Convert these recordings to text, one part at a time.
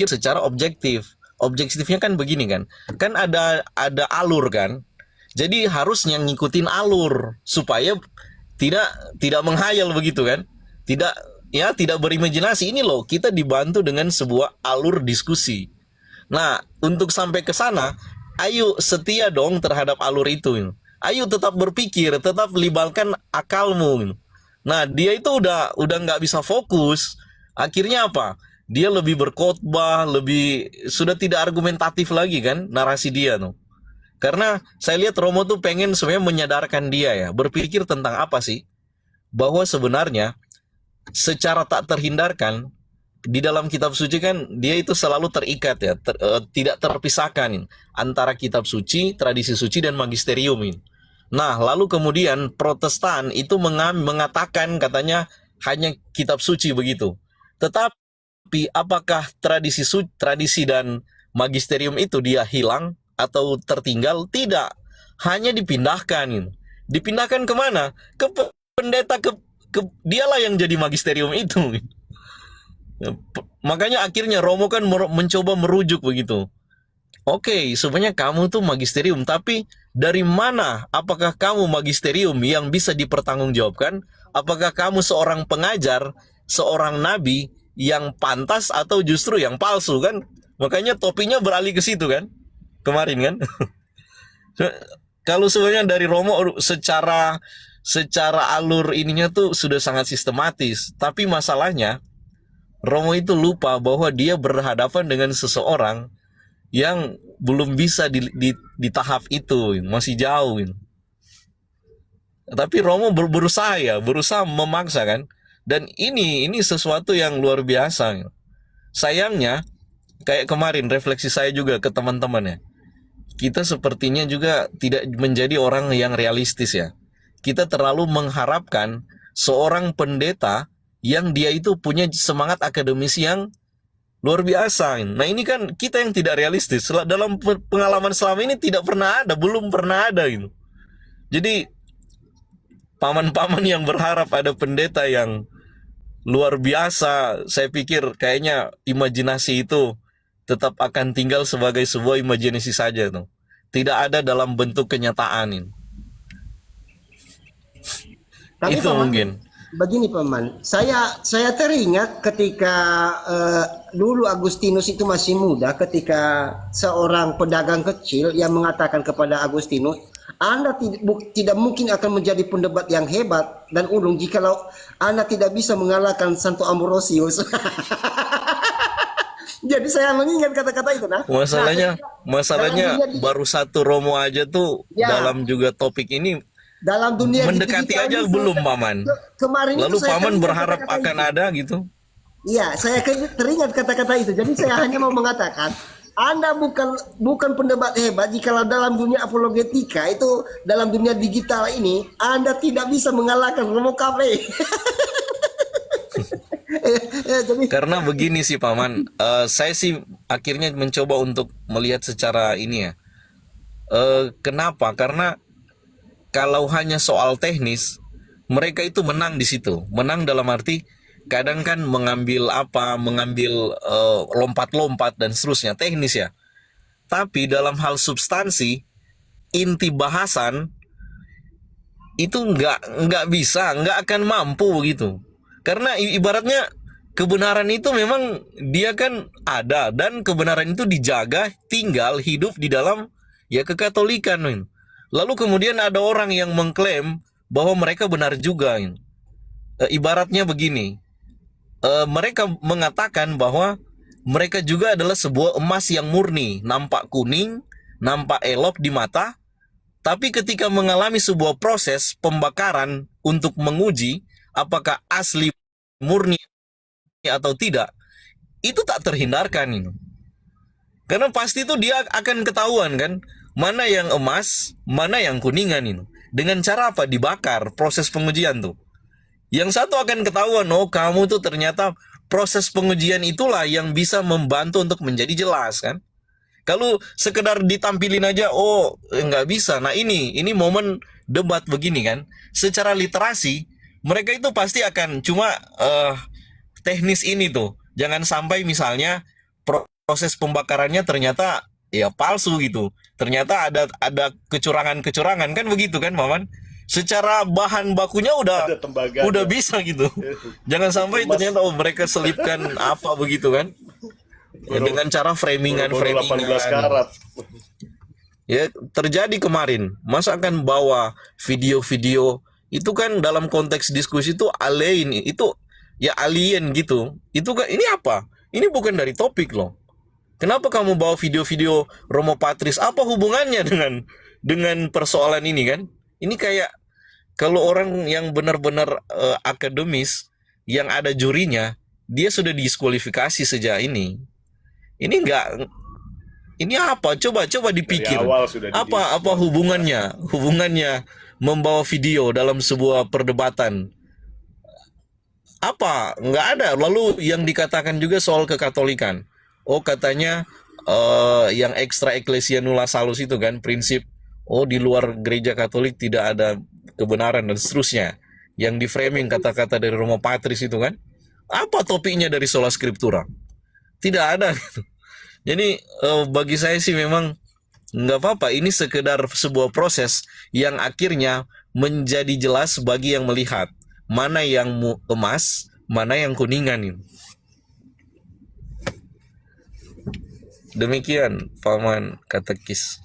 secara objektif. Objektifnya kan begini kan. Kan ada alur kan. Jadi harusnya ngikutin alur supaya tidak tidak menghayal begitu kan. Tidak tidak berimajinasi. Ini loh, kita dibantu dengan sebuah alur diskusi. Nah, untuk sampai ke sana, ayo setia dong terhadap alur itu. Ayo tetap berpikir, tetap libatkan akalmu. Nah, dia itu udah nggak bisa fokus. Akhirnya apa? Dia lebih berkhotbah, lebih sudah tidak argumentatif lagi kan narasi dia tuh. Karena saya lihat Romo tuh pengen sebenarnya menyadarkan dia ya, berpikir tentang apa sih? Bahwa sebenarnya secara tak terhindarkan di dalam kitab suci kan dia itu selalu terikat ya, tidak terpisahkan antara kitab suci, tradisi suci dan magisterium ini. Nah, lalu kemudian Protestan itu mengatakan katanya hanya kitab suci begitu. Tetapi apakah tradisi dan magisterium itu dia hilang atau tertinggal? Tidak, hanya dipindahkan. Dipindahkan kemana? Ke pendeta, dialah yang jadi magisterium itu. Makanya akhirnya Romo kan mencoba merujuk begitu. Oke, sebenarnya kamu tuh magisterium, tapi dari mana? Apakah kamu magisterium yang bisa dipertanggungjawabkan? Apakah kamu seorang pengajar, seorang nabi yang pantas atau justru yang palsu kan? Makanya topinya beralih ke situ kan? Kemarin kan? Kalau sebenarnya dari Romo secara alur ininya tuh sudah sangat sistematis, tapi masalahnya Romo itu lupa bahwa dia berhadapan dengan seseorang yang belum bisa di tahap itu, masih jauh. Tapi Romo berusaha memaksa kan. Dan ini sesuatu yang luar biasa. Sayangnya, kayak kemarin refleksi saya juga ke teman-teman ya. Kita sepertinya juga tidak menjadi orang yang realistis ya. Kita terlalu mengharapkan seorang pendeta yang dia itu punya semangat akademisi yang luar biasa. Nah ini kan kita yang tidak realistis. Dalam pengalaman selama ini tidak pernah ada, belum pernah ada gitu. Jadi paman-paman yang berharap ada pendeta yang luar biasa, saya pikir kayaknya imajinasi itu tetap akan tinggal sebagai sebuah imajinasi saja tuh. Tidak ada dalam bentuk kenyataan ini. Tapi Itu Paman, mungkin. begini Paman, saya teringat ketika dulu Agustinus itu masih muda, ketika seorang pedagang kecil yang mengatakan kepada Agustinus, Anda tidak mungkin akan menjadi pendebat yang hebat dan ulung jikalau Anda tidak bisa mengalahkan Santo Ambrosius. Jadi saya mengingat kata-kata itu, nah. Nah, Masalahnya baru satu Romo aja tuh ya, dalam juga topik ini dalam dunia mendekati digital aja ini belum paman. kemarin itu Lalu saya paman teringat berharap kata-kata akan itu. ada gitu. Iya, saya teringat kata-kata itu. Jadi saya hanya mau mengatakan, Anda bukan pendebat hebat jika dalam dunia apologetika itu, dalam dunia digital ini Anda tidak bisa mengalahkan Romo Cafe. Jadi Karena begini sih paman, saya sih akhirnya mencoba untuk melihat secara ini ya. Kenapa? Karena kalau hanya soal teknis, mereka itu menang di situ. Menang dalam arti kadang kan mengambil lompat-lompat dan seterusnya teknis ya. Tapi dalam hal substansi, inti bahasan itu nggak akan mampu gitu. Karena ibaratnya kebenaran itu memang dia kan ada dan kebenaran itu dijaga, tinggal hidup di dalam ya kekatolikan. Lalu kemudian ada orang yang mengklaim bahwa mereka benar juga. Ibaratnya begini, mereka mengatakan bahwa mereka juga adalah sebuah emas yang murni, nampak kuning, nampak elok di mata, tapi ketika mengalami sebuah proses pembakaran untuk menguji apakah asli murni atau tidak, itu tak terhindarkan ini. Karena pasti itu dia akan ketahuan kan, mana yang emas, mana yang kuningan ini. Dengan cara apa? Dibakar, proses pengujian tuh. Yang satu akan ketahuan, oh kamu tuh ternyata proses pengujian itulah yang bisa membantu untuk menjadi jelas kan. Kalau sekedar ditampilin aja, oh nggak bisa. Nah ini momen debat begini kan. Secara literasi mereka itu pasti akan cuma teknis ini tuh. Jangan sampai misalnya proses pembakarannya ternyata ya palsu gitu. Ternyata ada kecurangan-kecurangan kan begitu kan, Maman? Secara bahan bakunya Ada udah tembaganya. bisa gitu. Jangan sampai Dikemas ternyata mereka selipkan apa begitu kan? Ya, baru dengan cara baru 18 framingan-framingan. karat. Ya terjadi kemarin. Masa akan bawa video-video itu kan dalam konteks diskusi itu alien, itu ya alien gitu. Itu kan ini apa? Ini bukan dari topik loh. Kenapa kamu bawa video-video Romo Patris? Apa hubungannya dengan persoalan ini kan? Ini kayak kalau orang yang benar-benar akademis yang ada jurinya, dia sudah diskualifikasi sejak ini. Ini enggak, ini apa? Coba Dari dipikir. awal sudah Apa didiskualifikasi. hubungannya membawa video dalam sebuah perdebatan? Apa? Nggak ada. Lalu yang dikatakan juga soal kekatolikan. Oh katanya yang extra ecclesia nulla salus itu kan prinsip. Oh di luar gereja Katolik tidak ada kebenaran dan seterusnya. Yang di framing kata-kata dari Romo Patris itu kan. Apa topiknya dari sola scriptura? Tidak ada. Jadi bagi saya sih memang nggak apa-apa. Ini sekedar sebuah proses yang akhirnya menjadi jelas bagi yang melihat mana yang emas, mana yang kuningan ini. Demikian Paman Katekis.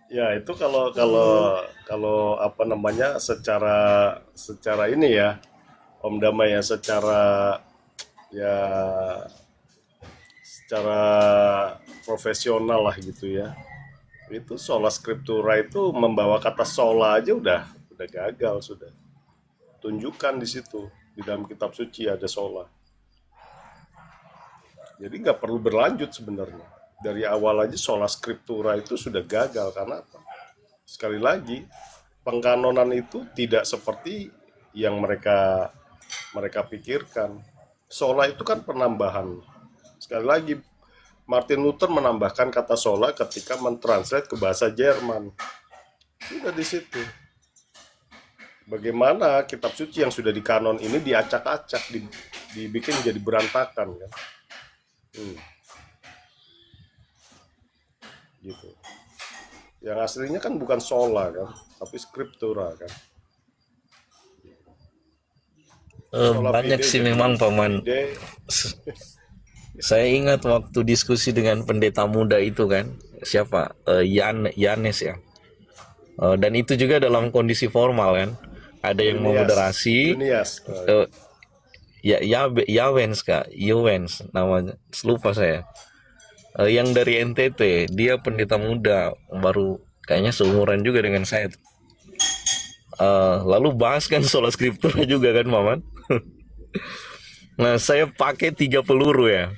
Ya itu kalau kalau kalau apa namanya secara ini ya Om Damai ya ya secara profesional lah gitu ya. Itu sola scriptura itu membawa kata sola aja udah gagal sudah. Tunjukkan di situ di dalam kitab suci ada sola. Jadi nggak perlu berlanjut sebenarnya. Dari awal aja sola scriptura itu sudah gagal karena apa? Sekali lagi pengkanonan itu tidak seperti yang mereka pikirkan. Sola itu kan penambahan. Sekali lagi Martin Luther menambahkan kata sola ketika mentranslate ke bahasa Jerman. Sudah di situ. Bagaimana kitab suci yang sudah dikanon ini diacak-acak, dibikin jadi berantakan kan? Gitu. Yang aslinya kan bukan sola kan, tapi scriptura kan. Sola Banyak fide sih jadi memang Paman. fide. Saya ingat waktu diskusi dengan pendeta muda itu kan, siapa? Yanes ya. Dan itu juga dalam kondisi formal kan. Ada yang memoderasi. Junias. Yawens kak, Yowens namanya, lupa saya. Yang dari NTT, dia pendeta muda, baru kayaknya seumuran juga dengan saya. Lalu bahas kan sola scriptura juga kan Maman. Nah saya pakai 3 peluru ya.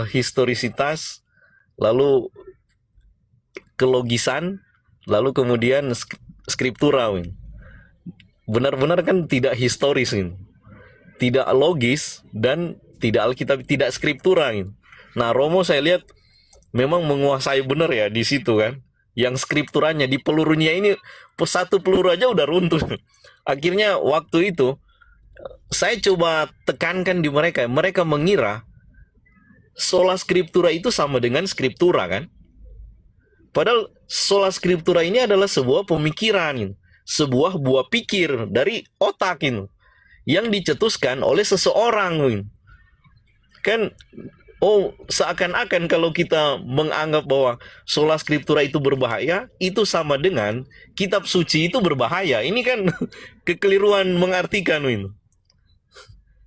Historisitas, lalu kelogisan, lalu kemudian skriptura. Benar-benar kan tidak historis ini, tidak logis, dan tidak Alkitab, tidak skriptura. Nah Romo saya lihat memang menguasai benar ya di situ kan. Yang skripturanya di pelurunya ini, satu peluru aja udah runtuh. Akhirnya waktu itu saya coba tekankan di mereka. Mereka mengira sola scriptura itu sama dengan skriptura kan. Padahal sola scriptura ini adalah sebuah pemikiran, sebuah buah pikir dari otak ini, yang dicetuskan oleh seseorang. Kan seakan-akan kalau kita menganggap bahwa sola scriptura itu berbahaya, itu sama dengan kitab suci itu berbahaya. Ini kan kekeliruan mengartikan ini.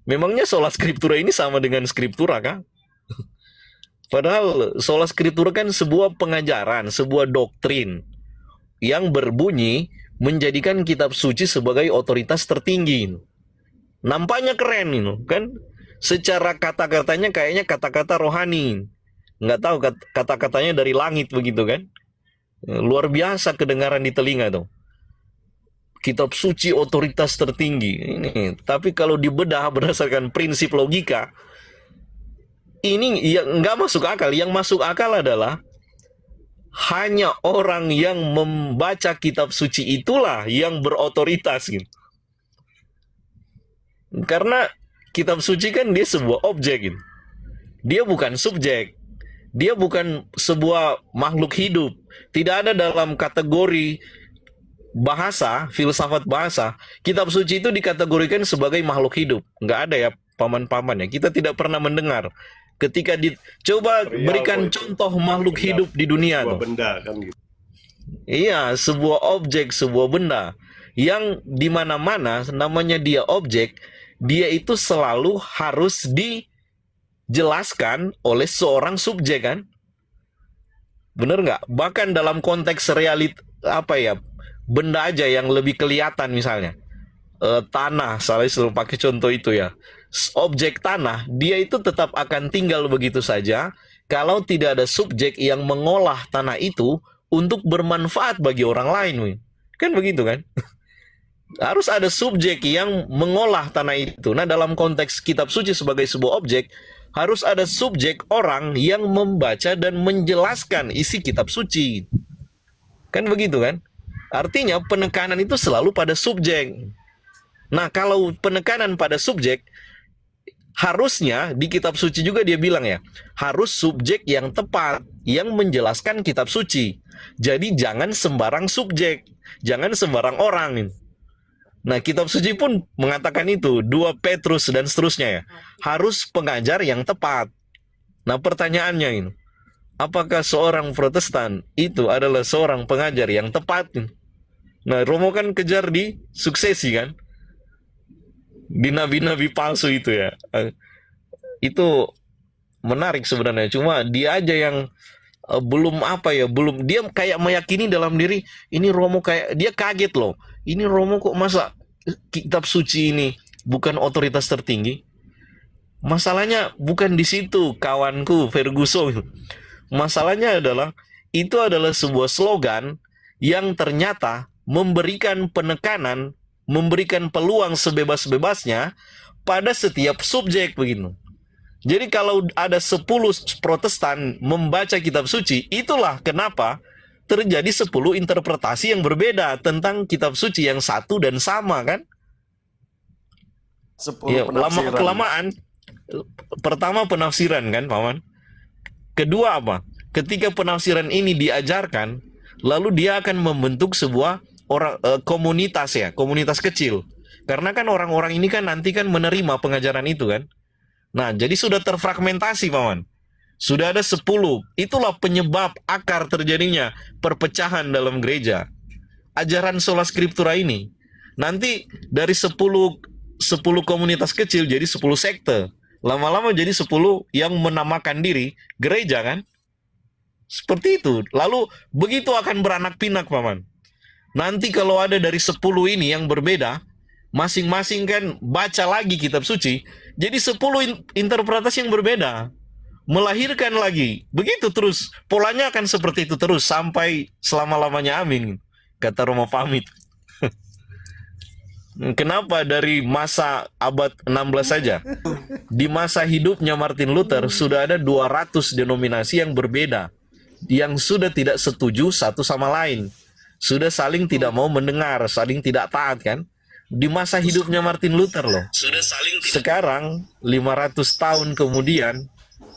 Memangnya sola scriptura ini sama dengan scriptura kah? Padahal sola scriptura kan sebuah pengajaran, sebuah doktrin yang berbunyi menjadikan kitab suci sebagai otoritas tertinggi. Nampaknya keren ini kan. Secara kata-katanya kayaknya kata-kata rohani. Nggak tahu kata-katanya dari langit begitu kan. Luar biasa kedengaran di telinga tuh. Kitab suci otoritas tertinggi. Ini, tapi kalau dibedah berdasarkan prinsip logika, ini ya nggak masuk akal. Yang masuk akal adalah hanya orang yang membaca kitab suci itulah yang berotoritas gitu. Karena kitab suci kan dia sebuah objek gitu. Dia bukan subjek. Dia bukan sebuah makhluk hidup. Tidak ada dalam kategori bahasa, filsafat bahasa, kitab suci itu dikategorikan sebagai makhluk hidup. Nggak ada ya paman-paman ya. Kita tidak pernah mendengar. Ketika coba Real berikan kok itu. contoh makhluk Benda. hidup di dunia Sebuah tuh. benda kan gitu. Iya, sebuah objek, sebuah benda yang dimana-mana namanya dia objek, dia itu selalu harus dijelaskan oleh seorang subjek kan? Bener nggak? Bahkan dalam konteks apa ya, benda aja yang lebih kelihatan misalnya. Tanah, saya selalu pakai contoh itu ya. Objek tanah, dia itu tetap akan tinggal begitu saja kalau tidak ada subjek yang mengolah tanah itu untuk bermanfaat bagi orang lain. Wih. Kan begitu kan? Harus ada subjek yang mengolah tanah itu. Nah, dalam konteks kitab suci sebagai sebuah objek, harus ada subjek orang yang membaca dan menjelaskan isi kitab suci. Kan begitu kan? Artinya penekanan itu selalu pada subjek. Nah, kalau penekanan pada subjek, harusnya di kitab suci juga dia bilang ya, harus subjek yang tepat, yang menjelaskan kitab suci. Jadi jangan sembarang subjek, jangan sembarang orang. Nah, kitab suci pun mengatakan itu, 2 Petrus dan seterusnya ya, harus pengajar yang tepat. Nah, pertanyaannya ini, apakah seorang Protestan itu adalah seorang pengajar yang tepat? Nah, Romo kan kejar di suksesi kan? Di nabi-nabi palsu itu ya. Itu menarik sebenarnya, cuma dia aja yang belum apa ya, belum, dia kayak meyakini dalam diri, ini Romo kayak dia kaget loh. Ini Romo kok masa kitab suci ini bukan otoritas tertinggi? Masalahnya bukan di situ, kawanku Ferguson. Masalahnya adalah itu adalah sebuah slogan yang ternyata memberikan penekanan, memberikan peluang sebebas-bebasnya pada setiap subjek begitu. Jadi kalau ada 10 Protestan membaca kitab suci, itulah kenapa terjadi 10 interpretasi yang berbeda tentang kitab suci yang satu dan sama kan? 10 Ya, lama penafsiran. kelamaan. Pertama penafsiran kan, Paman. Kedua apa? Ketika penafsiran ini diajarkan, lalu dia akan membentuk sebuah komunitas ya, komunitas kecil. Karena kan orang-orang ini kan nanti kan menerima pengajaran itu kan. Nah, jadi sudah terfragmentasi, Paman. Sudah ada 10. Itulah penyebab akar terjadinya perpecahan dalam gereja. Ajaran sola scriptura ini. Nanti dari 10 komunitas kecil jadi 10 sekte. Lama-lama jadi 10 yang menamakan diri gereja kan? Seperti itu. Lalu begitu akan beranak pinak, Paman. Nanti kalau ada dari 10 ini yang berbeda, masing-masing kan baca lagi kitab suci, jadi 10 interpretasi yang berbeda. Melahirkan lagi. Begitu terus. Polanya akan seperti itu terus sampai selama-lamanya, amin. Kata Romo pamit. Kenapa dari masa abad 16 saja? Di masa hidupnya Martin Luther sudah ada 200 denominasi yang berbeda, yang sudah tidak setuju satu sama lain. Sudah saling tidak mau mendengar, saling tidak taat kan? Di masa hidupnya Martin Luther loh. Sekarang 500 tahun kemudian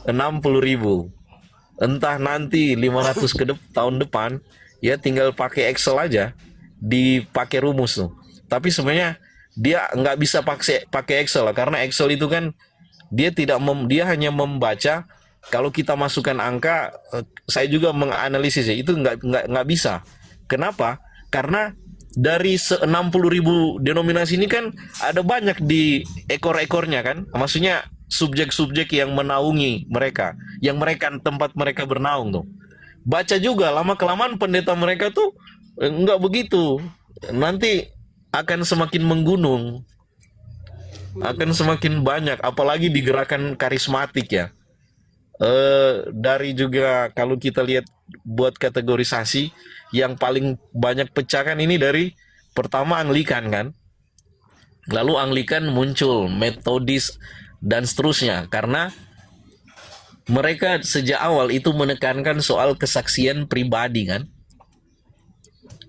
60.000. Entah nanti 500 tahun depan ya tinggal pakai Excel aja, dipakai rumus tuh. Tapi sebenarnya dia nggak bisa pakai Excel lah, karena Excel itu kan dia dia hanya membaca. Kalau kita masukkan angka, saya juga menganalisis ya, itu nggak bisa. Kenapa? Karena dari 60.000 denominasi ini kan ada banyak di ekor-ekornya kan, maksudnya subjek-subjek yang menaungi mereka, yang mereka tempat mereka bernaung tuh. Baca juga lama-kelamaan pendeta mereka tuh nggak begitu, nanti akan semakin menggunung, akan semakin banyak, apalagi di gerakan karismatik ya. Dari juga kalau kita lihat buat kategorisasi, yang paling banyak pecahkan ini dari pertama Anglikan kan, lalu Anglikan muncul, Metodis dan seterusnya, karena mereka sejak awal itu menekankan soal kesaksian pribadi kan,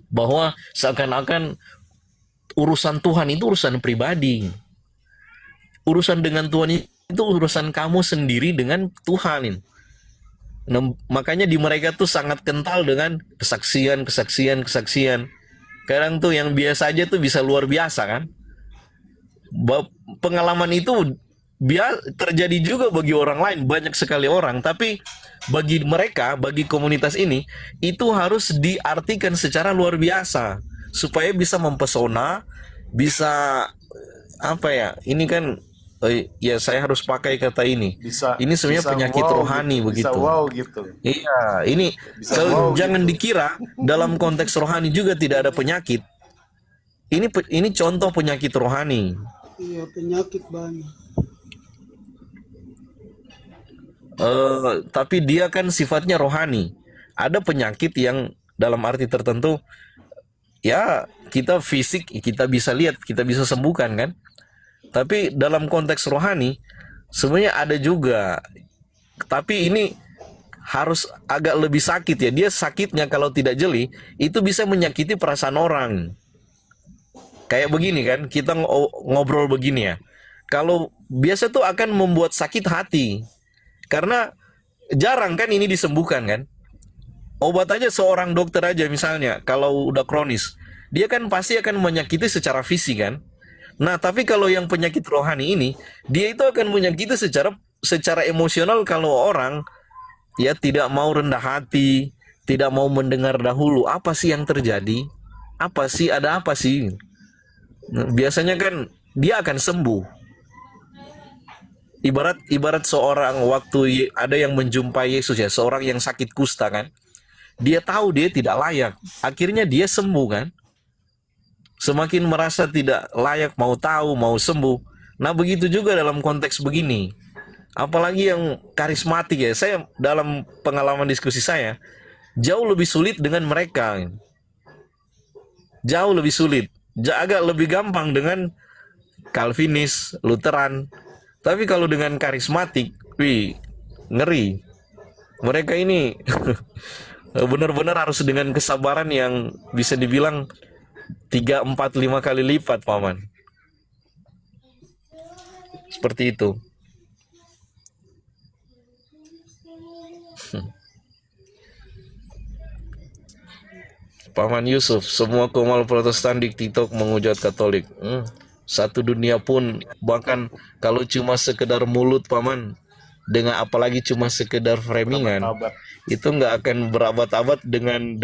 bahwa seakan-akan urusan Tuhan itu urusan pribadi, urusan dengan Tuhan itu urusan kamu sendiri dengan Tuhan. Nah, makanya di mereka tuh sangat kental dengan kesaksian, kesaksian, kesaksian. Kadang tuh yang biasa aja tuh bisa luar biasa kan. Pengalaman itu terjadi juga bagi orang lain, banyak sekali orang. Tapi bagi mereka, bagi komunitas ini, itu harus diartikan secara luar biasa supaya bisa mempesona, bisa apa ya? Ini kan ya saya harus pakai kata ini. Ini sebenarnya bisa penyakit wow rohani gitu, bisa begitu. wow gitu. Iya, ini Bisa wow jangan gitu. dikira dalam konteks rohani juga tidak ada penyakit. Ini contoh penyakit rohani. Iya, penyakit banyak. Tapi dia kan sifatnya rohani. Ada penyakit yang dalam arti tertentu ya kita fisik kita bisa lihat, kita bisa sembuhkan kan. Tapi dalam konteks rohani sebenarnya ada juga. Tapi ini harus agak lebih sakit ya. Dia sakitnya kalau tidak jeli itu bisa menyakiti perasaan orang. Kayak begini kan, kita ngobrol begini ya. Kalau biasa tuh akan membuat sakit hati. Karena jarang kan ini disembuhkan kan. Obat aja seorang dokter aja misalnya, kalau udah kronis, dia kan pasti akan menyakiti secara fisik kan. Nah, tapi kalau yang penyakit rohani ini, dia itu akan menyakiti secara emosional kalau orang ya tidak mau rendah hati, tidak mau mendengar dahulu apa sih yang terjadi, apa sih, ada apa sih. Nah, biasanya kan dia akan sembuh. Ibarat seorang waktu ada yang menjumpai Yesus ya, seorang yang sakit kusta kan. Dia tahu dia tidak layak, akhirnya dia sembuh kan. Semakin merasa tidak layak, mau tahu, mau sembuh. Nah, begitu juga dalam konteks begini. Apalagi yang karismatik ya, saya dalam pengalaman diskusi saya jauh lebih sulit dengan mereka. Jauh lebih sulit. Agak lebih gampang dengan Calvinis, Lutheran. Tapi kalau dengan karismatik, wih, ngeri. Mereka ini benar-benar harus dengan kesabaran yang bisa dibilang 3, 4, 5 kali lipat, Paman. Seperti itu. Paman Yusuf, semua komal Protestan di TikTok menghujat Katolik. Satu dunia pun, bahkan kalau cuma sekedar mulut, Paman, dengan apalagi cuma sekedar framingan, itu nggak akan berabad-abad dengan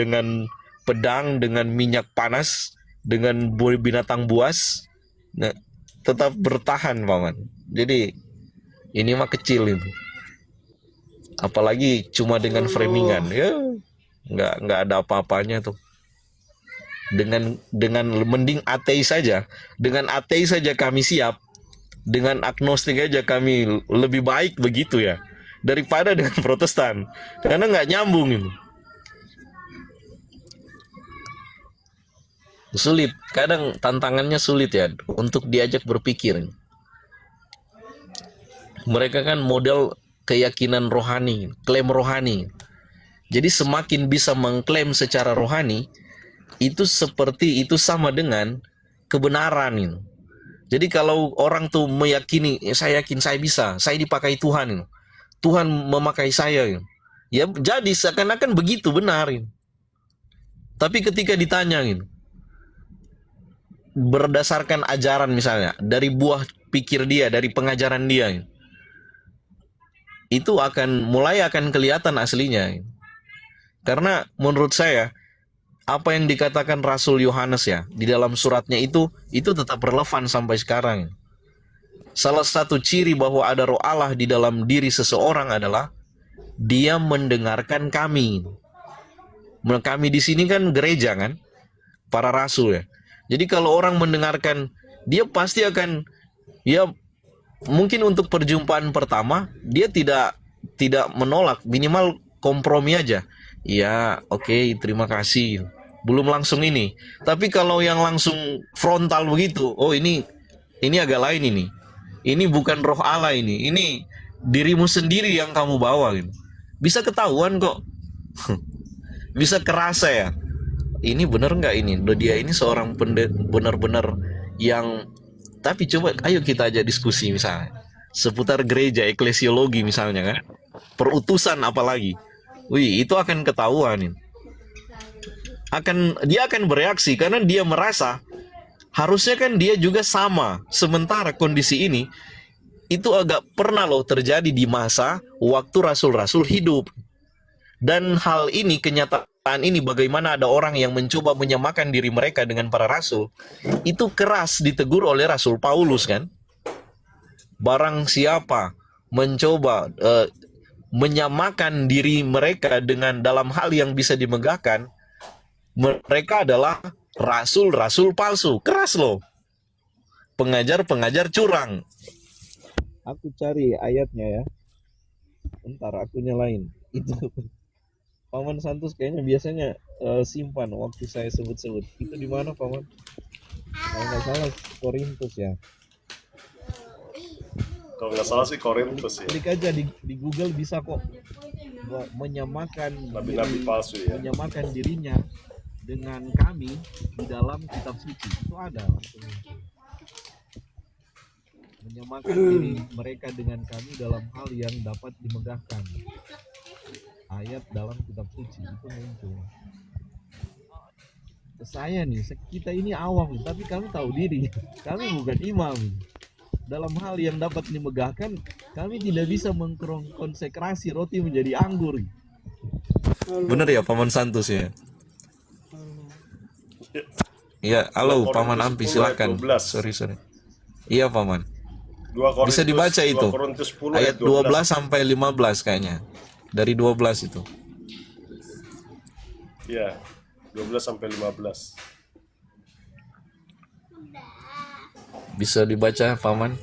pedang, dengan minyak panas, dengan binatang buas, nah, tetap bertahan, Paman. Jadi ini mah kecil itu. Apalagi cuma dengan framingan, ya nggak ada apa-apanya tuh. Dengan mending ateis saja, dengan ateis saja kami siap, dengan agnostik aja kami lebih baik begitu ya, daripada dengan Protestan, karena nggak nyambung itu. Sulit, kadang tantangannya sulit ya untuk diajak berpikir. Mereka kan model keyakinan rohani, klaim rohani. Jadi semakin bisa mengklaim secara rohani, itu seperti itu sama dengan kebenaran itu. Jadi kalau orang tuh meyakini, saya yakin saya bisa, saya dipakai Tuhan itu. Tuhan memakai saya itu. Ya jadi seakan-akan begitu benar itu. Tapi ketika ditanya itu, berdasarkan ajaran misalnya, dari buah pikir dia, dari pengajaran dia, itu mulai akan kelihatan aslinya. Karena menurut saya apa yang dikatakan Rasul Yohanes ya di dalam suratnya itu tetap relevan sampai sekarang. Salah satu ciri bahwa ada roh Allah di dalam diri seseorang adalah dia mendengarkan kami. Kami di sini kan gereja kan, para rasul ya. Jadi kalau orang mendengarkan, dia pasti akan, ya mungkin untuk perjumpaan pertama dia tidak menolak, minimal kompromi aja. Ya, oke, terima kasih. Belum langsung ini. Tapi kalau yang langsung frontal begitu, oh ini agak lain ini. Ini bukan roh Allah ini. Ini dirimu sendiri yang kamu bawa gitu. Bisa ketahuan kok. Bisa kerasa ya. Ini bener nggak ini? Dia ini seorang benar-benar yang, tapi coba ayo kita aja diskusi misalnya seputar gereja, eklesiologi misalnya kan, perutusan apalagi. Wih, itu akan ketahuan ini. Dia akan bereaksi karena dia merasa harusnya kan dia juga sama. Sementara kondisi ini itu agak pernah loh terjadi di masa waktu rasul-rasul hidup. Dan hal ini, kenyataan ini, bagaimana ada orang yang mencoba menyamakan diri mereka dengan para rasul, itu keras ditegur oleh Rasul Paulus kan. Barang siapa mencoba menyamakan diri mereka dengan dalam hal yang bisa dimegahkan, mereka adalah rasul-rasul palsu. Keras loh. Pengajar-pengajar curang. Aku cari ayatnya ya. Bentar, aku nyalain. Itu Paman Santos kayaknya biasanya simpan waktu saya sebut-sebut. Itu di mana, Paman? Kalau nggak salah Korintus ya. Kalau nggak salah sih Korintus ya. Klik aja di Google bisa kok menyamakan Nabi-nabi palsu ya. menyamakan dirinya dengan kami di dalam kitab suci. Itu ada langsung. Menyamakan diri mereka dengan kami dalam hal yang dapat dimegahkan. Ayat dalam kitab suci itu muncul. Saya nih, kita ini awam, tapi kami tahu diri. Kami bukan imam. Dalam hal yang dapat dimegahkan, kami tidak bisa mengkonsekrasi roti menjadi anggur. Bener ya, Paman Santos ya? Iya, halo Paman Ampi, silakan. Sorry. Iya, Paman. Bisa dibaca itu. Ayat 12 sampai 15 kayaknya. Dari 12 itu. Iya, 12 sampai 15. Bisa dibaca, Paman?